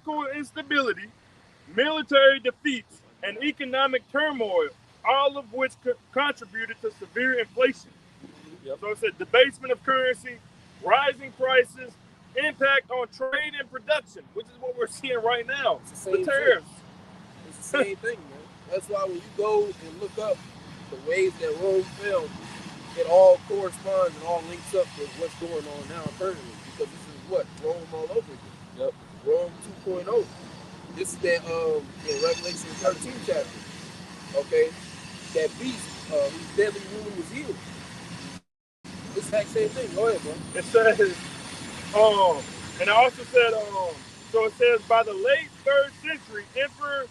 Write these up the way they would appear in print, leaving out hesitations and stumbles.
political instability, military defeats, and economic turmoil, all of which contributed to severe inflation. Yep. So it said debasement of currency, rising prices, impact on trade and production, which is what we're seeing right now. It's The tariffs. It's the same thing, man. That's why when you go and look up the ways that Rome fell, it all corresponds and all links up with what's going on now currently. Because this is what? Rome all over again. Yep. Rome 2.0. This is that in Revelation 13 chapter. Okay? That beast whose deadly wound was healed. This exact same thing. Go ahead, bro. It says, and I also said, so it says by the late 3rd century, Emperor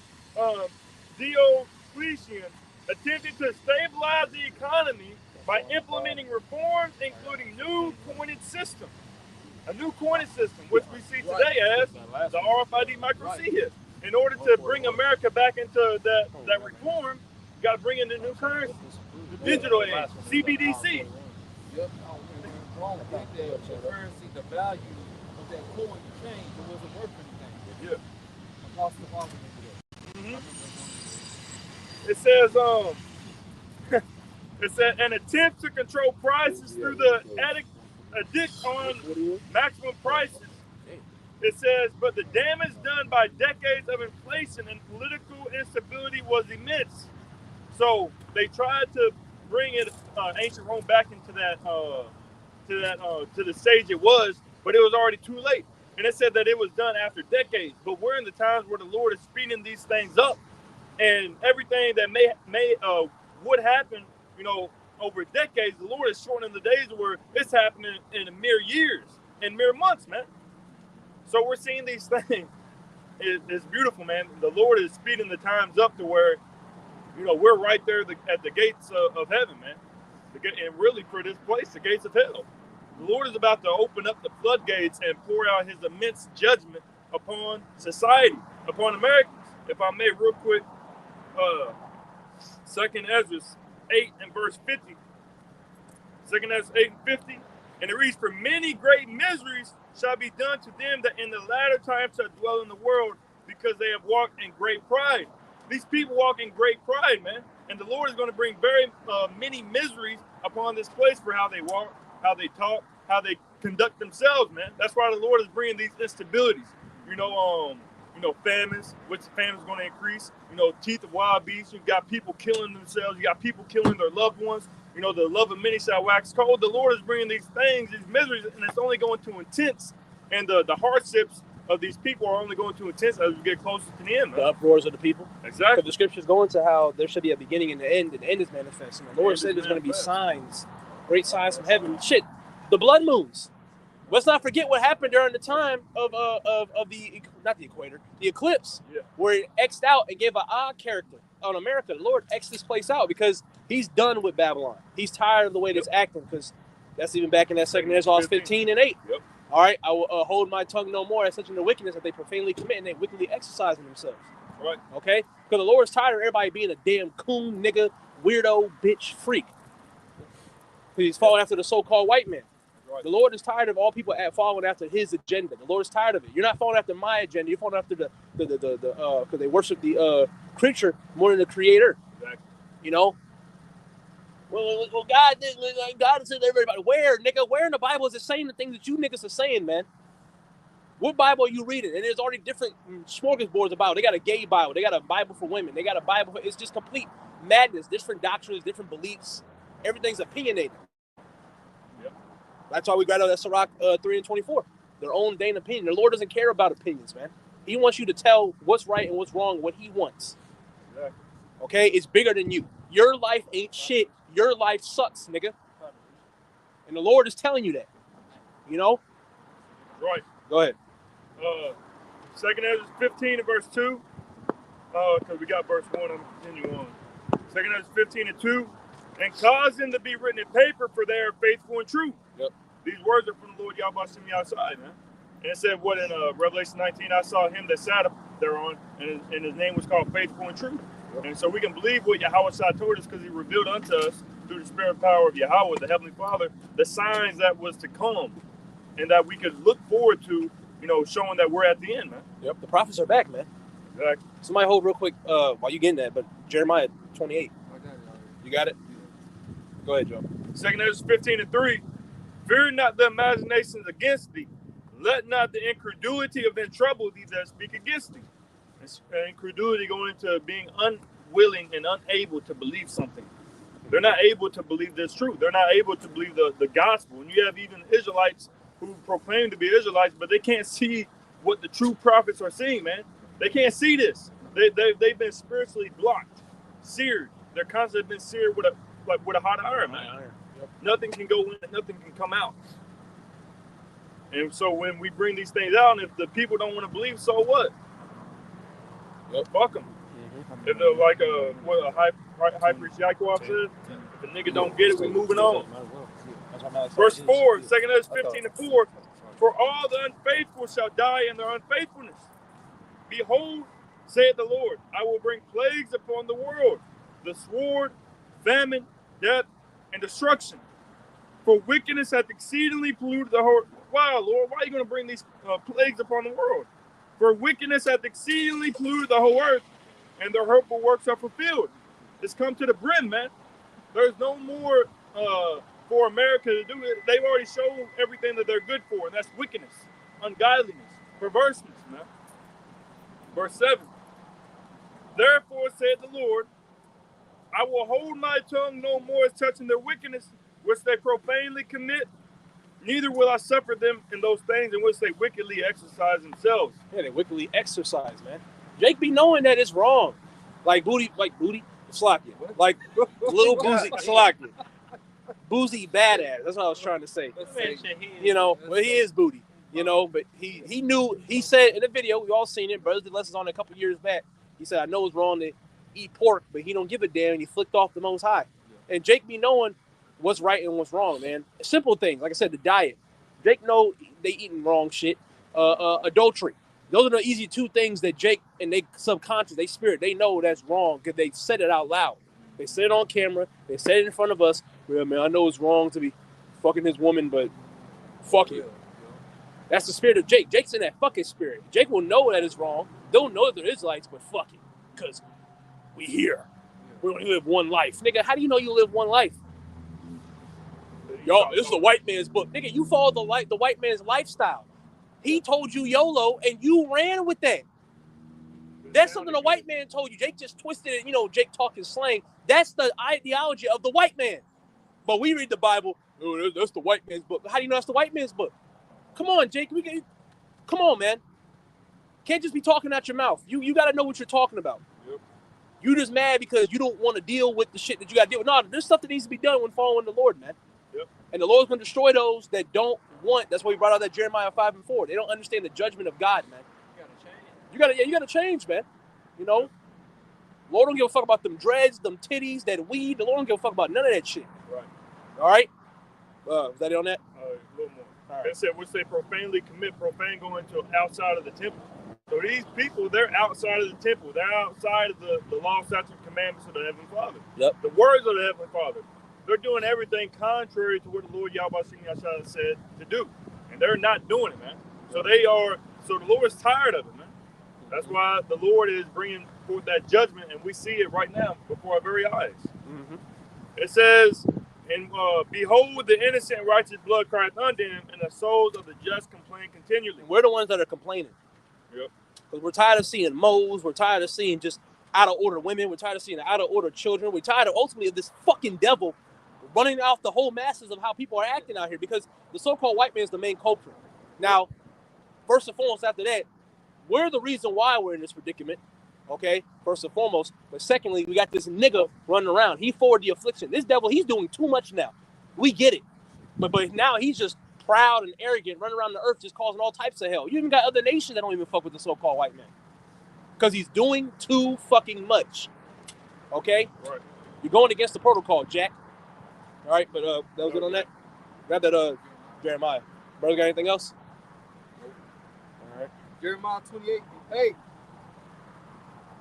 Diocletian attempted to stabilize the economy by implementing reforms, including new coinage system. A new coinage system, which we see today as the RFID micro C. In order to bring America back into that reform, you got to bring in the new currency, the digital age, CBDC. Yep. The currency, the value of that coin changed. It wasn't worth anything. Yeah. Apostle It says, it said an attempt to control prices through the edict on maximum prices. It says, but the damage done by decades of inflation and political instability was immense. So they tried to bring it ancient Rome back into to the stage it was, but it was already too late. And it said that it was done after decades. But we're in the times where the Lord is speeding these things up, and everything that would happen, over decades, the Lord is shortening the days where it's happening in mere years, in mere months, man. So we're seeing these things. It's beautiful, man. The Lord is speeding the times up to where, we're right there at the gates of heaven, man. And really for this place, the gates of hell. The Lord is about to open up the floodgates and pour out his immense judgment upon society, upon Americans. If I may, real quick, 2nd Ezra 8 and verse 50. 2nd Ezra 8 and 50. And it reads, for many great miseries shall be done to them that in the latter times shall dwell in the world, because they have walked in great pride. These people walk in great pride, man. And the Lord is going to bring very many miseries upon this place for how they walk, how they talk, how they conduct themselves, man. That's why the Lord is bringing these instabilities. Famines, which famine is going to increase. Teeth of wild beasts. You got people killing themselves. You got people killing their loved ones. The love of many shall wax cold. The Lord is bringing these things, these miseries, and it's only going to intense. And the hardships of these people are only going to intense as we get closer to the end, man. The uproars of the people. Exactly. Because the scriptures go into how there should be a beginning and an end, and the end is manifesting. The Lord said there's going to be signs, great signs from heaven. Shit, the blood moons. Let's not forget what happened during the time of the eclipse, where it X'd out and gave an odd character on America. The Lord X'd this place out because he's done with Babylon. He's tired of the way it's acting, because that's even back in that 2nd Ezra 15 and 8. Yep. All right, I will hold my tongue no more as such in the wickedness that they profanely commit and they wickedly exercising themselves. Right. Okay? Because the Lord's tired of everybody being a damn coon, nigga, weirdo, bitch, freak. Because he's following after the so-called white man. Right. The Lord is tired of all people following after his agenda. The Lord is tired of it. You're not following after my agenda. You're following after because they worship the creature more than the creator. Exactly. Well, God said everybody. Where, nigga? Where in the Bible is it saying the things that you niggas are saying, man? What Bible are you reading? And there's already different smorgasbords about it. They got a gay Bible. They got a Bible for women. They got a Bible it's just complete madness. Different doctrines, different beliefs. Everything's opinionated. Yep. That's why we got out that Sirach 3 and 24. Their own dang opinion. The Lord doesn't care about opinions, man. He wants you to tell what's right and what's wrong, what he wants. Exactly. Okay? It's bigger than you. Your life ain't shit. Your life sucks, nigga. And the Lord is telling you that. Right. Go ahead. 2nd Ezra 15 and verse 2. Because we got verse 1, I'm going to continue on. 2nd Ezra 15 and 2. And cause them to be written in paper, for they are faithful and true. Yep. These words are from the Lord Yahweh sent me outside, man. And it said, what in Revelation 19, I saw him that sat up thereon, and his name was called Faithful and True. Yep. And so we can believe what Yahweh told us, because he revealed unto us through the spirit and power of Yahweh, the Heavenly Father, the signs that was to come, and that we could look forward to, showing that we're at the end, man. Yep, the prophets are back, man. Exactly. Somebody hold real quick while you getting that, but Jeremiah 28. I got it already. You got it? Go ahead, Joe. 2 Ezra 15:3. Fear not the imaginations against thee. Let not the incredulity of them trouble thee that speak against thee. Incredulity going into being unwilling and unable to believe something. They're not able to believe this truth. They're not able to believe the gospel. And you have even Israelites who proclaim to be Israelites, but they can't see what the true prophets are seeing, man. They can't see this. They've been spiritually blocked, seared. They're constantly been seared with a hot iron, man. Yep. Nothing can go in, nothing can come out. And so when we bring these things out, and if the people don't want to believe, so what? Yep. Fuck them. Mm-hmm. If they're like what a high priest Yaakov said, if a nigga don't get it, we moving on. Verse 4, 2 Ezra 15:4. For all the unfaithful shall die in their unfaithfulness. Behold, saith the Lord, I will bring plagues upon the world, the sword, famine, death, and destruction. For wickedness hath exceedingly polluted the whole. Wow, Lord, why are you going to bring these plagues upon the world? For wickedness hath exceedingly polluted the whole earth, and their hurtful works are fulfilled. It's come to the brim, man. There's no more for America to do it. They've already shown everything that they're good for, and that's wickedness, ungodliness, perverseness, man. Verse 7. Therefore saith the Lord, I will hold my tongue no more as touching their wickedness, which they profanely commit, neither will I suffer them in those things in which they wickedly exercise themselves. Yeah, they wickedly exercise, man. Jake be knowing that it's wrong. Like booty, Slakia. Like little boozy, Slakia. Boozy badass. That's what I was trying to say. Well, he is booty, but he knew, he said in the video, we all seen it, Brothers did lessons on it a couple years back. He said, I know it's wrong to eat pork, but he don't give a damn, and he flicked off the Most High. Yeah. And Jake be knowing what's right and what's wrong, man. Simple things, like I said, the diet. Jake know they eating wrong shit. Adultery. Those are the easy two things that Jake and they subconscious, they spirit, they know that's wrong because they said it out loud. They said it on camera. They said it in front of us. Well, man, I know it's wrong to be fucking this woman, but fuck it. That's the spirit of Jake. Jake's in that fucking spirit. Jake will know that it's wrong. Don't know that they're Israelites, but fuck it. Because we here. We only live one life. Nigga, how do you know you live one life? Yo, this is the white man's book. Nigga, you follow the white man's lifestyle. He told you YOLO, and you ran with that. That's something the white man told you. Jake just twisted it. Jake talking slang. That's the ideology of the white man. But we read the Bible. Oh, that's the white man's book. How do you know that's the white man's book? Come on, Jake. Come on, man. Can't just be talking out your mouth. You got to know what you're talking about. Yep. You just mad because you don't want to deal with the shit that you got to deal with. No, there's stuff that needs to be done when following the Lord, man. Yep. And the Lord's going to destroy those that don't want. That's why we brought out that Jeremiah 5:4. They don't understand the judgment of God, man. You got to change, man. Lord don't give a fuck about them dreads, them titties, that weed. The Lord don't give a fuck about none of that shit. Right. All right? Was that it on that? A little more. All right. They said, which they profanely commit, profane going to outside of the temple. So these people, they're outside of the temple. They're outside of the law, statutes, and commandments of the Heavenly Father. Yep. The words of the Heavenly Father. They're doing everything contrary to what the Lord Yahweh said to do. And they're not doing it, man. So the Lord's tired of it, man. That's why the Lord is bringing forth that judgment, and we see it right now before our very eyes. Mm-hmm. It says, and behold, the innocent righteous blood crieth unto him, and the souls of the just complain continually. We're the ones that are complaining. Yep. Because we're tired of seeing moles. We're tired of seeing just out of order women. We're tired of seeing out of order children. We're tired of ultimately of this fucking devil running out the whole masses of how people are acting out here, because the so-called white man is the main culprit. Now, first and foremost, after that, we're the reason why we're in this predicament, okay? First and foremost. But secondly, we got this nigga running around. He forward the affliction. This devil, he's doing too much now. We get it. But now he's just proud and arrogant, running around the earth just causing all types of hell. You even got other nations that don't even fuck with the so-called white man. Because he's doing too fucking much. Okay? Right. You're going against the protocol, Jack. All right, but that was good on that? Grab that Jeremiah. Brother, got anything else? All right. Jeremiah 28:8.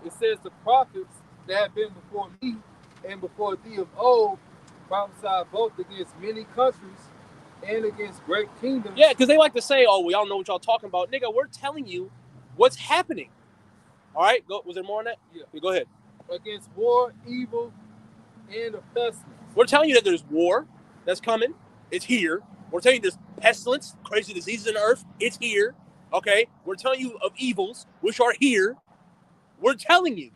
It says, the prophets that have been before me and before thee of old prophesied both against many countries and against great kingdoms. Yeah, because they like to say, "Oh, well, y'all know what y'all talking about, nigga." We're telling you what's happening. All right, go. Was there more on that? Yeah. Go ahead. Against war, evil, and a pestilence. We're telling you that there's war that's coming. It's here. We're telling you there's pestilence, crazy diseases in the earth. It's here. Okay? We're telling you of evils, which are here. We're telling you.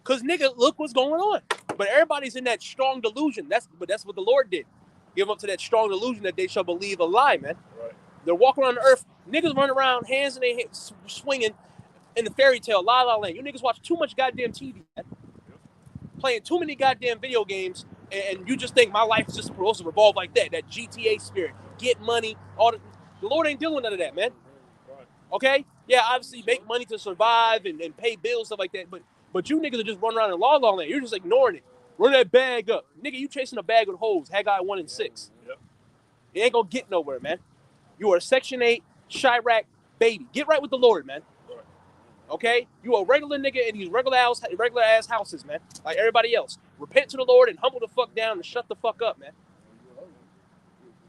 Because, nigga, look what's going on. But everybody's in that strong delusion. That's what the Lord did. Give up to that strong delusion that they shall believe a lie, man. Right. They're walking around the earth. Niggas running around, hands in their hands, swinging in the fairy tale, La La Land. You niggas watch too much goddamn TV, man. Playing too many goddamn video games, and you just think my life is just supposed to revolve like that. That GTA spirit, get money, all the Lord ain't doing none of that, man. Okay? Yeah, obviously make money to survive and pay bills, stuff like that. But you niggas are just running around in La La Land. You're just ignoring it. Run that bag up. Nigga, you chasing a bag with hoes. Haggai 1 and 6. Yep. It ain't gonna get nowhere, man. You are a Section 8 Chirac baby. Get right with the Lord, man. Okay? You a regular nigga in these regular ass houses, man. Like everybody else. Repent to the Lord and humble the fuck down and shut the fuck up, man.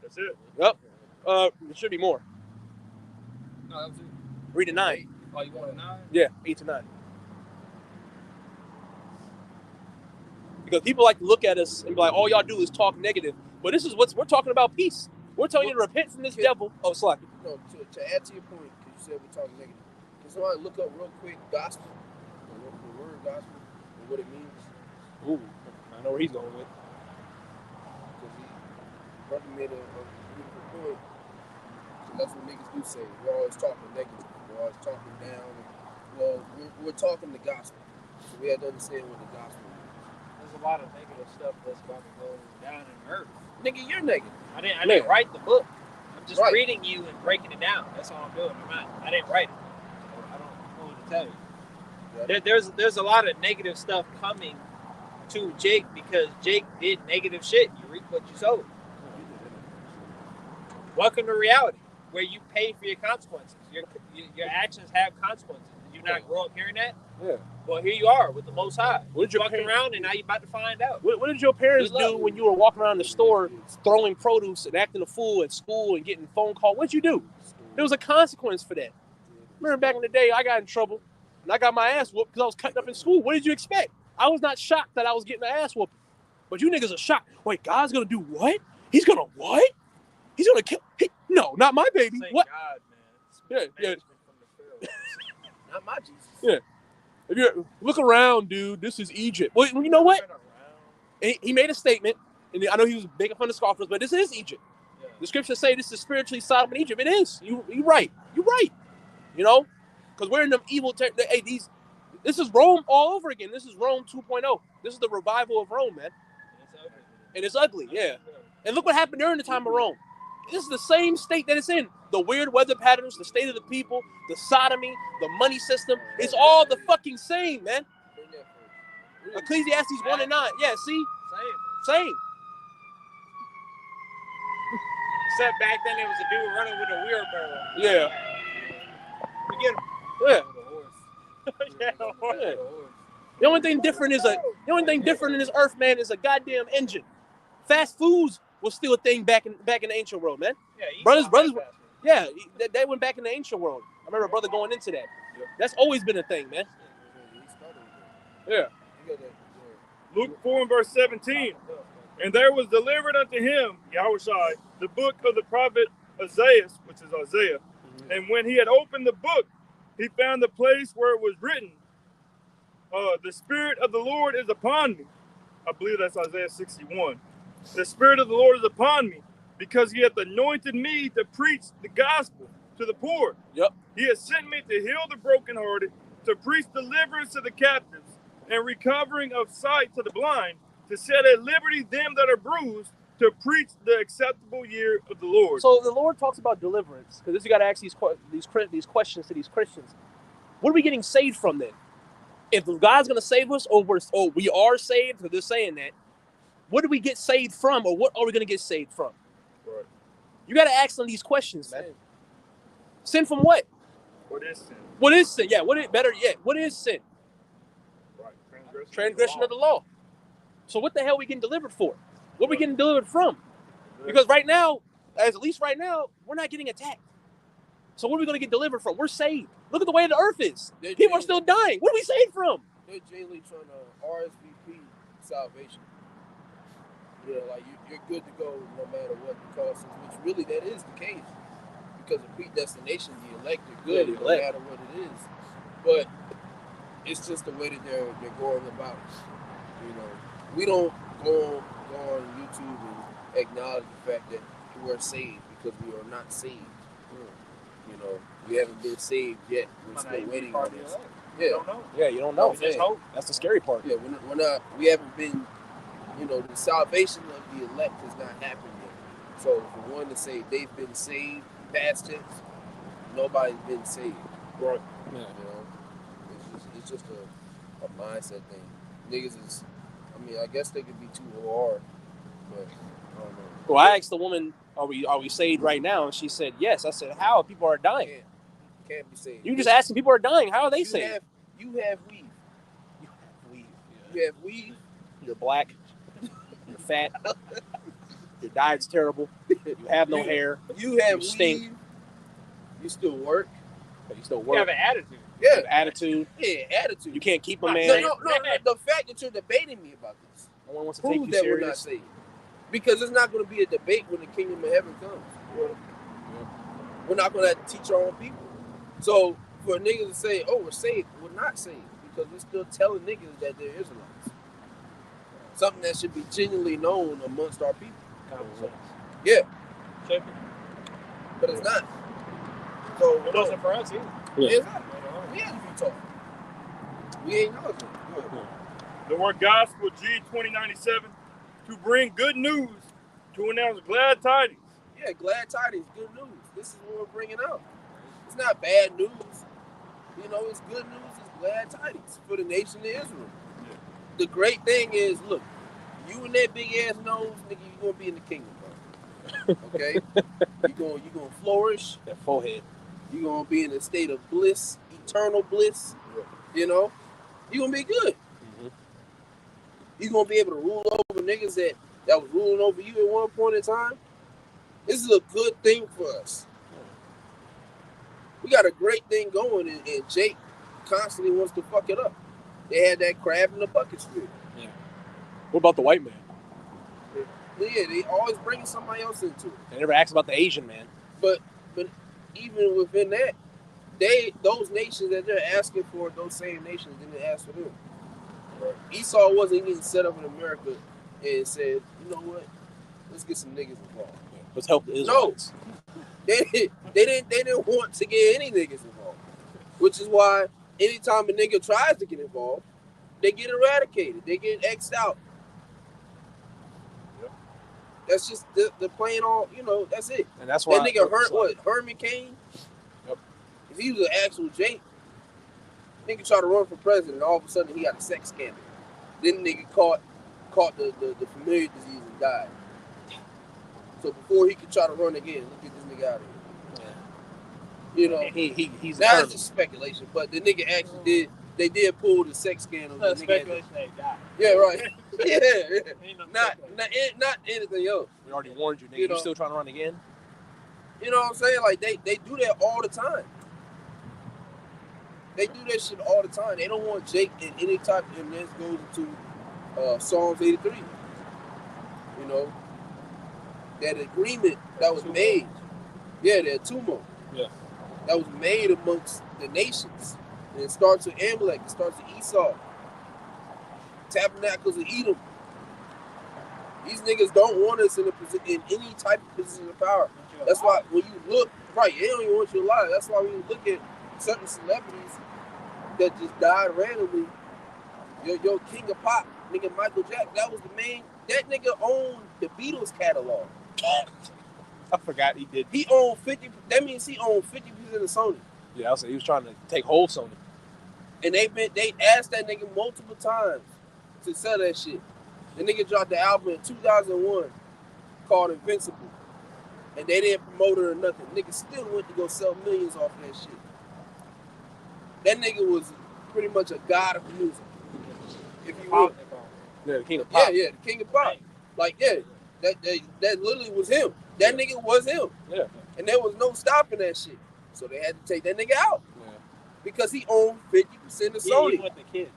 That's it. Yep. There should be more. No, that was it. Read it 9. Oh, you want a 9? Yeah, 8 to 9. Because people like to look at us and be like, all y'all do is talk negative. But this is we're talking about peace. We're telling you to repent from this devil. Oh, slack. No, to add to your point, because you said we're talking negative. Can somebody look up real quick gospel? The word gospel and what it means? Ooh, I know where he's going with. Because brother made a beautiful point. So that's what niggas do say. We're always talking negative. We're always talking down. Well, we're talking the gospel. So we have to understand what the gospel is. There's a lot of negative stuff that's about to go down in the earth. Nigga, you're negative. I didn't write the book. I'm just Right. reading you and breaking it down. That's all I'm doing. I didn't write it. So I don't know what to tell you. Yeah. There's a lot of negative stuff coming to Jake because Jake did negative shit. You reap what you sow. Welcome to reality, where you pay for your consequences. Your actions have consequences. Did you not grow up hearing that? Yeah. Well, here you are with the Most High. What did your Walking parents- around, and now you're about to find out. What did your parents Good do luck. when you were walking around the store throwing produce and acting a fool at school and getting phone call? What'd you do? There was a consequence for that. Remember back in the day, I got in trouble and I got my ass whooped because I was cutting up in school. What did you expect? I was not shocked that I was getting an ass whooped. But you niggas are shocked. Wait, God's gonna do what? He's gonna what? He's gonna kill? No, not my baby. Thank What? God, man. It's Yeah, yeah. management from the Pharaohs. Not my Jesus. Yeah. If you look around, dude, this is Egypt. Well, you know what? He made a statement, and I know he was making fun of scoffers, but this is Egypt. Yeah. The scriptures say this is spiritually Sodom and Egypt. It is. You're right. You're right. You know, because we're in them evil. This is Rome all over again. This is Rome 2.0. This is the revival of Rome, man. And it's ugly, yeah. And look what happened during the time of Rome. This is the same state that it's in. The weird weather patterns, the state of the people, the sodomy, the money system. It's all the fucking same, man. Ecclesiastes 1 and 9. Yeah, see? Same. Except back then it was a dude running with a wheelbarrow. Yeah. We get him. Yeah. Yeah. Yeah. The only thing different in this earth, man, is a goddamn engine. Fast foods was still a thing back in the ancient world, man. Yeah, Brothers. Yeah, they went back in the ancient world. I remember a brother going into that. That's always been a thing, man. Yeah. Luke 4 and verse 17. And there was delivered unto him, Yahushua, the book of the prophet Isaiah, which is Isaiah. Mm-hmm. And when he had opened the book, he found the place where it was written, the Spirit of the Lord is upon me. I believe that's Isaiah 61. The Spirit of the Lord is upon me, because he hath anointed me to preach the gospel to the poor. Yep. He has sent me to heal the brokenhearted, to preach deliverance to the captives, and recovering of sight to the blind, to set at liberty them that are bruised, to preach the acceptable year of the Lord. So the Lord talks about deliverance, because you got to ask these questions to these Christians. What are we getting saved from then? If God's going to save us, or we are saved, because they're saying that, what do we get saved from, or what are we going to get saved from? Right. You got to ask them these questions, man. Sin from what? What is sin? What is sin? Yeah, better yet, what is sin? Right. Transgression of the law. So what the hell are we getting delivered for? What are we getting delivered from? Because right now, as at least right now, we're not getting attacked. So what are we going to get delivered from? We're saved. Look at the way the earth is. People are still dying. What are we saved from? They're genuinely trying to RSVP salvation. Yeah, like you're good to go no matter what the cost is, which really that is the case. Because of predestination, the elect are good no matter what it is. But it's just the way that they're going about it. You know, we don't go on YouTube and acknowledge the fact that we're saved because we are not saved. You know, we haven't been saved yet. We're still waiting on this. Yeah, You don't know. Yeah, you don't know. There's hope. That's the scary part. Yeah, we're not. We haven't been. You know, the salvation of the elect has not happened yet. So for one to say they've been saved, past tense, nobody's been saved. Right. Yeah. You know, it's just a mindset thing. Niggas is. I mean, I guess they could be too hard, but I don't know. Well, I asked the woman, "Are we saved right now?" And she said, "Yes." I said, "How? People are dying." Can't be saved. You just asking people are dying. How are they saved? You have weave. Yeah. You have weave. You're black. You're fat. Your diet's terrible. You have no hair. You have You stink. weave. You still work. But you still You work. have an attitude. You Yeah. have attitude. Yeah, attitude. You can't keep a No, man. No, the fact that you're debating me about this No one wants to take proves you that we're not serious. saved. Because it's not going to be a debate when the kingdom of heaven comes. We're not going to have to teach our own people. So for a nigga to say, "Oh, we're saved," we're not saved because we're still telling niggas that they're Israelites. Something that should be genuinely known amongst our people. Yeah, Check it. but it's not. So It wasn't for us either. Yeah. it's not. We had to be taught. We ain't know it. Go ahead. The word gospel, G2097, to bring good news, to announce glad tidings. Yeah, glad tidings, good news. This is what we're bringing out. It's not bad news. You know, it's good news. It's glad tidings for the nation of Israel. Yeah. The great thing is, look, you and that big ass nose, nigga, you're gonna be in the kingdom, bro. Okay, you're gonna flourish. That forehead. You're gonna be in a state of bliss, eternal bliss. You know, you're gonna be good. Mhm. You're gonna be able to rule over niggas that was ruling over you at one point in time. This is a good thing for us. We got a great thing going, and Jake constantly wants to fuck it up. They had that crab in the bucket spirit. What about the white man? Yeah, they always bring somebody else into it. They never asked about the Asian man. But even within that, those nations that they're asking for, those same nations didn't ask for them. Esau wasn't even set up in America and said, "You know what? Let's get some niggas involved." Let's help the Israelites. They didn't want to get any niggas involved, which is why anytime a nigga tries to get involved, they get eradicated. They get X'd out. Yep. That's just the plain all. You know, that's it. And that's why That nigga Herman Cain. Yep. If he was an actual Jake, nigga tried to run for president. All of a sudden, he got a sex scandal. Then nigga caught the familiar disease and died. So before he could try to run again, look at this nigga out of here. Yeah. You know, He's that's determined. just speculation. But the nigga actually did pull the sex scandal. No, The nigga had- speculation ain't got. yeah, right. yeah. Ain't no Not speculation. anything else. We already warned you, nigga. You You know. still trying to run again? You know what I'm saying? Like they do that all the time. They do that shit all the time. They don't want Jake in any type. And this goes into Psalms 83. You know, that agreement that was made. Yeah, that tumult. Yeah. That was made amongst the nations. And it starts with Amalek. It starts with Esau. Tabernacles of Edom. These niggas don't want us in any type of position of power. That's why when you look, right, they don't even want you alive. That's why when you look at certain celebrities that just died randomly, your king of pop, nigga Michael Jackson, that was the main. That nigga owned the Beatles catalog. I forgot he did. He owned 50. That means he owned 50% of Sony. Yeah, he was trying to take hold Sony. And they asked that nigga multiple times to sell that shit. The nigga dropped the album in 2001 called Invincible. And they didn't promote it or nothing. Nigga still went to go sell millions off of that shit. That nigga was pretty much a god of music. If you will. Yeah, the king of pop. Yeah, the king of pop. Like, yeah, that literally was him. That nigga was him. Yeah. And there was no stopping that shit. So they had to take that nigga out. Yeah. Because he owned 50% of Sony. Even with the kids.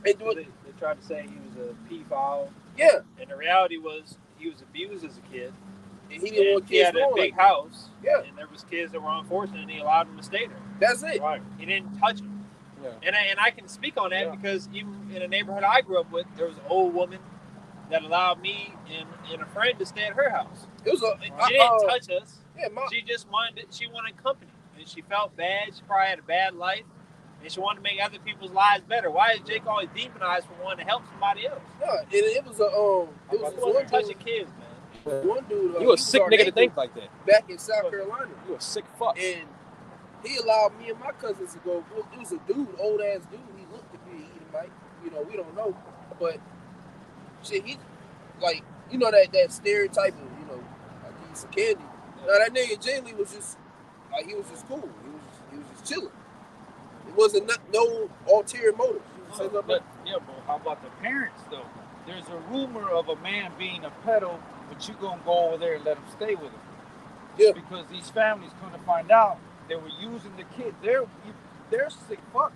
And They tried to say he was a pedophile. yeah. And the reality was he was abused as a kid. And he didn't want He kids had a going big like that. house. Yeah. And there was kids that were unfortunate and he allowed them to stay there. That's it. Right. He didn't touch them. Yeah. And I can speak on that Yeah. because even in a neighborhood I grew up with, there was an old woman that allowed me and a friend to stay at her house. It was a She didn't touch us. yeah, She just wanted company. And she felt bad. She probably had a bad life. And she wanted to make other people's lives better. Why is Jake always demonized for wanting to help somebody else? yeah, it was a He one wasn't touching dude, kids, man. one dude. You a sick our nigga to neighbor think like that. back in South Carolina. You a sick fuck. And he allowed me and my cousins to go. It was a dude, old ass dude. He looked to be eating Mike. You know, we don't know, but shit, he like that stereotype of like he eats some candy. Now that nigga Jay Lee was just like he was just cool. He was just chilling. It wasn't no ulterior motive. But how about the parents though? There's a rumor of a man being a pedo, but you gonna go over there and let him stay with him. Yeah. Because these families come to find out they were using the kid. They're sick fucks.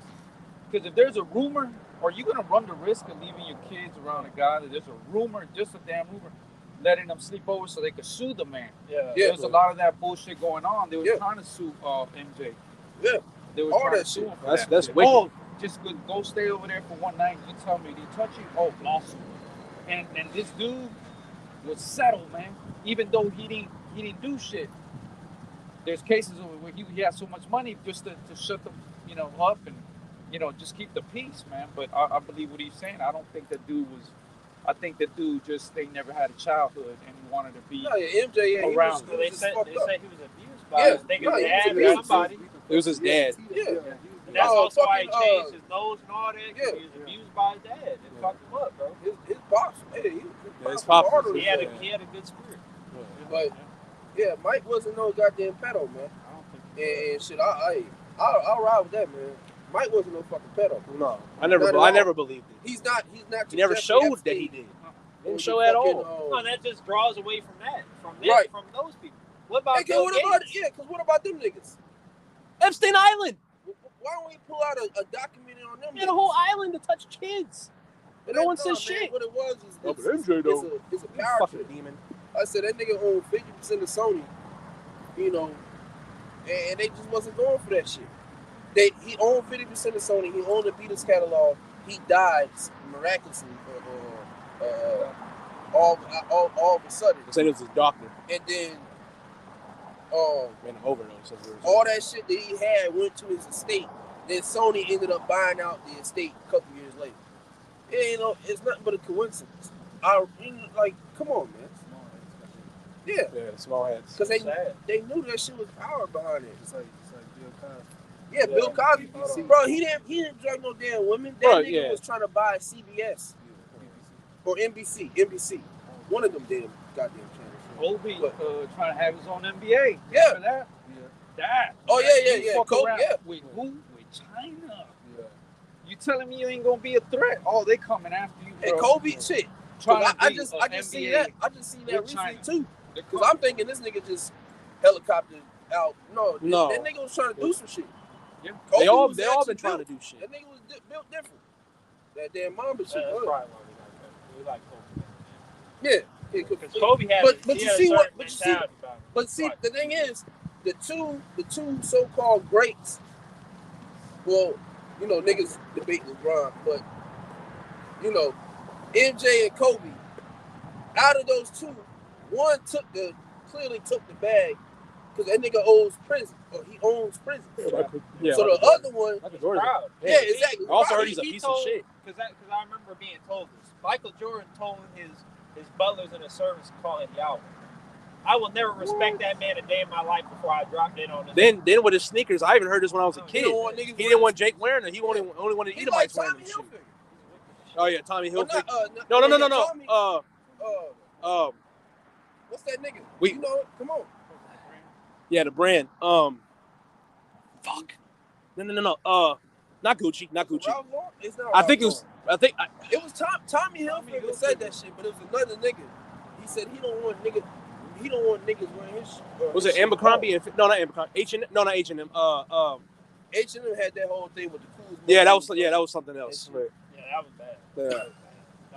Because if there's a rumor, are you gonna run the risk of leaving your kids around a guy that there's a rumor, just a damn rumor, letting them sleep over so they could sue the man? Yeah. There's a lot of that bullshit going on. They were Yeah. trying to sue MJ. Yeah. They were All trying that to sue shit. him for That's- that. that's wicked. Oh, just go stay over there for one night. You tell me, did he touch you? Oh, lawsuit. And this dude was settled, man. Even though he didn't do shit. There's cases where he had so much money just to shut them, up and just keep the peace, man. But I believe what he's saying. I don't think that dude was. I think that dude they never had a childhood and he wanted to be No, yeah, MJ, yeah, around. he was They just said fucked up. he was abused by Yeah. his nigga No, he was dad or abused. somebody. It was his dad. Yeah. And that's also why he fucking, changed his nose and all that. 'Cause yeah. He was abused by his dad. It fucked him up, bro. His pops, his pops harder was- than He that. had a good spirit. But yeah, Mike wasn't no goddamn pedo, man. I don't think And shit, I'll ride with that, man. Mike wasn't no fucking pedo. No, I Not at all. never believed it. He's not. He never showed that he did. Didn't show at all. No, that just draws away from that, Right. from those people. What about Hey, Bill what Gates? about what about them niggas? Epstein Island. Why don't we pull out a documentary on them? He had a whole island to touch kids. But no one that- says man, shit. What it was is Oh, but MJ though. it's a You power fucking trip. demon. I said that nigga owned 50% of Sony, and they just wasn't going for that shit. He owned 50% of Sony. He owned the Beatles catalog. He died miraculously, all of a sudden, They said it was his doctor. and then Man, an overdose. all that shit that he had went to his estate. Then Sony ended up buying out the estate a couple years later. It's nothing but a coincidence. Come on, man. Yeah, Yeah, small heads. because Sad. they knew that shit was power behind it. It's like Bill Cosby. Yeah, Bill Cosby, bro. He didn't drug no damn women. That Bro, nigga yeah. was trying to buy CBS or NBC. One of them damn goddamn channels. Kobe trying to have his own NBA. Yeah. Remember that? That. Oh yeah, You yeah. fuck Kobe, around yeah. With who? With China. Yeah. You telling me you ain't gonna be a threat? Oh, they coming after you, Hey, bro. Kobe, shit. Trying to I be just a seen NBA that. I just seen that with recently China. too. They're Because coming. I'm thinking this nigga just helicoptered out. No, No. that nigga was trying to do some shit. Yeah. Kobe They all was been actually trying to built. do shit. That nigga was built different. That damn Mamba shit. That's huh? probably why we like Kobe. Yeah. Because Kobe had, But he you had see a what- certain but you see- mentality about him. But see, Right. the thing is, the two so-called greats. Well, niggas debate LeBron, but MJ and Kobe. Out of those two, one clearly took the bag because that nigga owns prison or he owns prison. Yeah, So the other one, Michael Jordan. Proud. yeah, exactly. I also Right. heard he's a piece of shit. Because I remember being told this. Michael Jordan told his butlers in his servants to call him Yahweh. I will never respect that man a day in my life before I dropped in on this. Then with his sneakers, I even heard this when I was a He kid. don't want niggas He didn't want Jake wearing it. He only wanted He like Edomites wearing Tommy them shit. Hilfiger. Oh yeah, Tommy Well, Hilfiger. not, No. Tommy, what's that nigga? We- You know it? Come on. Yeah, the brand. Fuck. No. Not Gucci. Not Gucci. Ralph Lauren? It's not I Ralph think it was. Lauren. I It was Tommy Hilfiger that said that shit, but it was another nigga. He said he don't want nigga. he don't want niggas wearing his. Was it Abercrombie? And no, not Abercrombie. H&M. No, not H&M. H&M had that whole thing with the cool. Yeah, that was something else. Right. Yeah, that was bad. Yeah. No, I know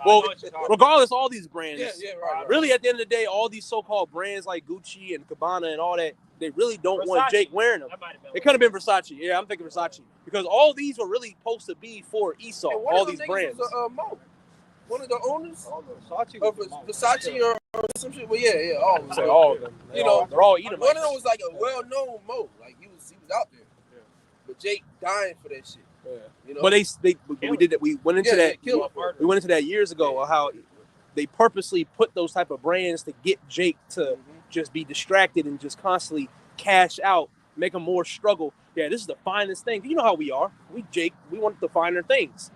Well, what you're talking regardless, all these brands. Yeah, right. Really, at the end of the day, all these so-called brands like Gucci and Cabana and all that, they really don't want Versace. Jake wearing them. That might have been It could have been Versace. Yeah, I'm thinking Versace because all these were really supposed to be for Esau. And one All of them these niggas brands. was Mo. One of the owners Versace of Versace or some shit. Well, yeah, all of them. Say all of them. You know, they're all Edomites. One of them was like a well-known Mo. Like he was out there. Yeah. But Jake dying for that shit. Yeah. You know? But we did that. We went into that. We went into that years ago. How they purposely put those type of brands to get Jake to just be distracted and just constantly cash out, make him more struggle. Yeah, this is the finest thing. You know how we are. We want the finer things.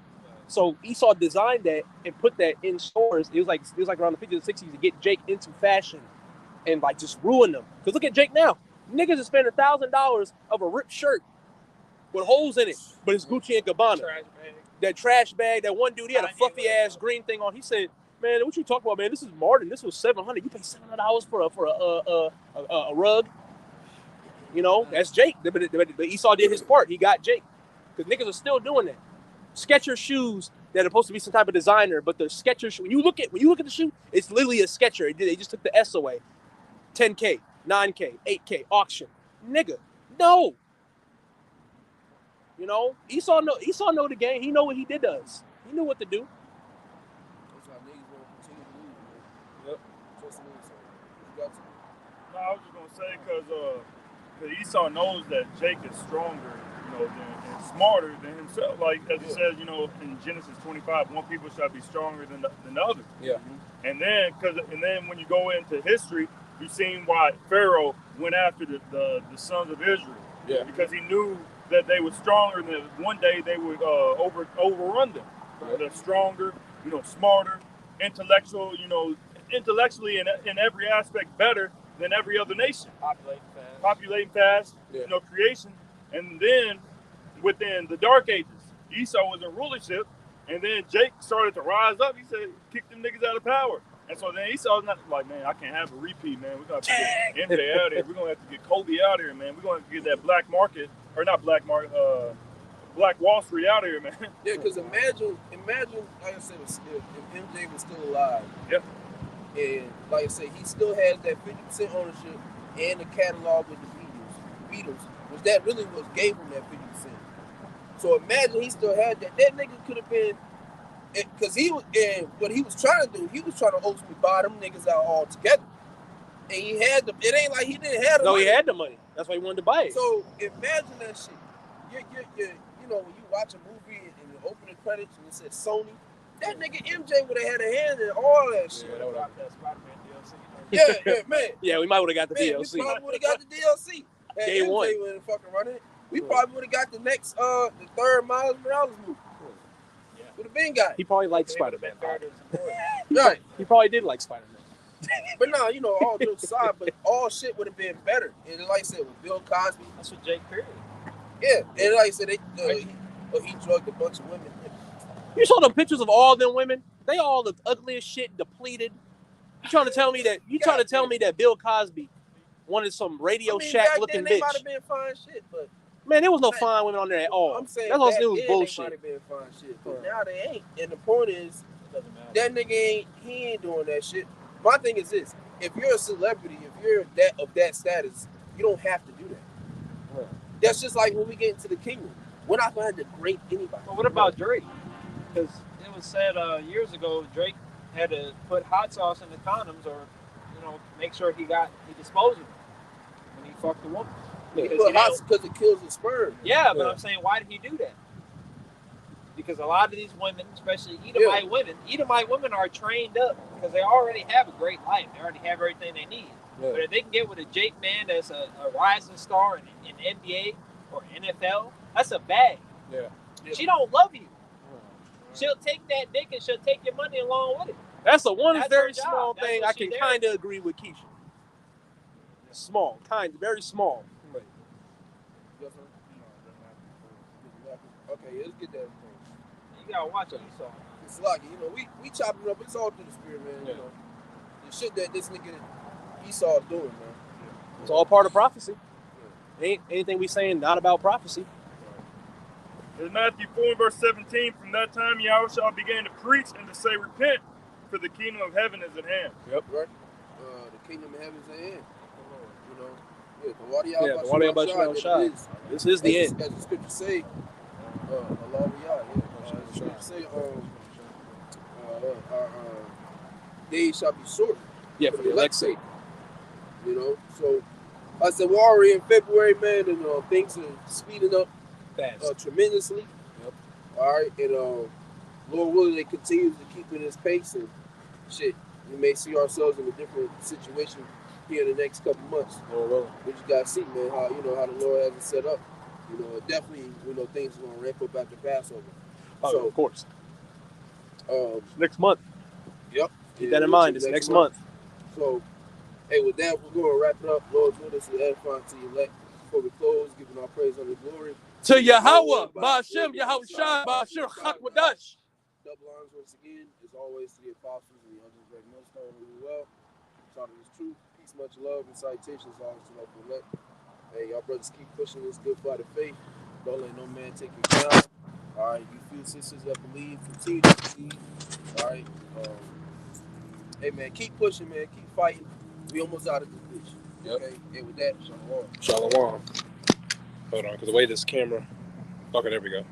So Esau designed that and put that in stores. It was like around the 50s and 60s to get Jake into fashion and like just ruin them. Because look at Jake now. Niggas is spending $1,000 of a ripped shirt with holes in it, but it's Gucci and Gabbana. That trash bag, that one dude, he had a fluffy ass green thing on. He said, "Man, what you talking about, man? This is Martin. This was $700. You pay $700 for a rug. You know, that's Jake. But Esau did his part. He got Jake. Because niggas are still doing that. Skechers shoes that are supposed to be some type of designer, but the Skechers, when you look at the shoe, it's literally a Sketcher. They just took the S away. 10K, 9K, 8K, auction. Nigga, no. You know, Esau know the game. He know what he did to us. He knew what to do. That's how niggas want to continue to lose, man. Yep. Trust me, so you got to. No, I was just gonna say because Esau knows that Jake is stronger, and smarter than himself. Like as it says, in Genesis 25, one people shall be stronger than the other. Yeah. And then when you go into history, you've seen why Pharaoh went after the sons of Israel. Yeah. Because he knew that they were stronger, and that one day they would overrun them. Right. They're stronger, smarter, intellectually in every aspect better than every other nation. Populating fast, creation. And then within the Dark Ages, Esau was in rulership, and then Jake started to rise up. He said, kick them niggas out of power. And so then Esau's not like, man, I can't have a repeat, man. We're going to have to get MJ out of here. We're going to have to get Kobe out of here, man. We're going to get that black market, or not black market, Black Wall Street out of here, man. Yeah, because imagine, like I said, if MJ was still alive. Yep. And like I said, he still has that 50% ownership and the catalog with the Beatles, which that really was gave him that 50%. So imagine he still had that. That nigga could have been, because he was, and what he was trying to do, he was trying to ultimately buy them niggas out altogether. And he had them. It ain't like he didn't have the money. No, he had the money. That's why he wanted to buy it. So imagine that shit. When you watch a movie and you open the credits and it says Sony, that nigga MJ would have had a hand in all that shit. Yeah, that would have got that Spider-Man DLC. Yeah, man. Yeah, we might would have got the DLC. We probably would have got the DLC. Had Day MJ one. would have fucking run it. We probably would have got the next, the third Miles Morales movie. Yeah. Would have been got it. He probably liked Spider-Man. Right. He probably did like Spider-Man. But no, all jokes aside, but all shit would have been better. And like I said, with Bill Cosby. That's what Jake Perry. Yeah, and like I said, he drugged a bunch of women. You saw the pictures of all them women? They all look ugly as shit, depleted. You trying to tell me that Bill Cosby wanted some Radio Shack looking they bitch? might have been fine shit, but Man, there was no fine women on there at all. I'm saying that's all it was they bullshit. might have been fine shit, but now they ain't. And the point is, that nigga ain't doing that shit. My thing is this: if you're a celebrity, if you're of that status, you don't have to do that. Right. That's just like when we get into the kingdom. We're not going to degrade anybody. Well, what about Drake? Because it was said years ago Drake had to put hot sauce in the condoms, or make sure he disposed of them when he fucked the woman. Because it kills the sperm. Yeah, but I'm saying, why did he do that? Because a lot of these women, especially Edomite women are trained up because they already have a great life. They already have everything they need. Yeah. But if they can get with a Jake man that's a rising star in NBA or NFL, that's a bag. Yeah. She don't love you. She'll take that dick and she'll take your money along with it. That's very her job. small That's thing. what I can kind of agree with Keisha. Small, very small. Okay, let's get that. You gotta watch Esau. It's lucky, we chop it up. It's all through the spirit, man. Yeah. The shit that this nigga, Esau's doing, man. It's all part of prophecy. Ain't anything we saying not about prophecy. In Matthew 4 and verse 17, from that time Yahushua began to preach and to say, repent, for the kingdom of heaven is at hand. Yep. Right. The kingdom of heaven is at hand. You know. Yeah, the water This is the end. As the scriptures say, Allah the scriptures say, days shall be short. Yeah, for the elect's sake. You know, so I said we're already in February, man, and things are speeding up Fast. tremendously. Yep. All right, and Lord willing, they continue to keep in this pace, and shit, we may see ourselves in a different situation here in the next couple months. Lord willing. We just gotta see, man, how the Lord has it set up. You know, definitely, things are gonna ramp up after Passover. Oh, so, of course. Next month. Yep. Keep that in mind. It's next month. So, hey, with that, we're going to wrap it up. Lord, with us and edifying to your elect. Before we close, giving our praise and glory To Yahweh, Ba'ashem, Yahushua, Ba'ashem, Chakmadash. Double honors once again, as always, to the apostles and the others great millstone who do well. Taught us truth, peace, much love, and citations always to love the elect. Hey, y'all brothers, keep pushing this good fight of faith. Don't let no man take you down. All right, you few sisters that believe, continue to believe. All right. Hey, man, keep pushing, man. Keep fighting. We almost out of this bitch. Yep. Okay. And with that, shalom. Shalom. Hold on, because the way this camera. Okay, there we go.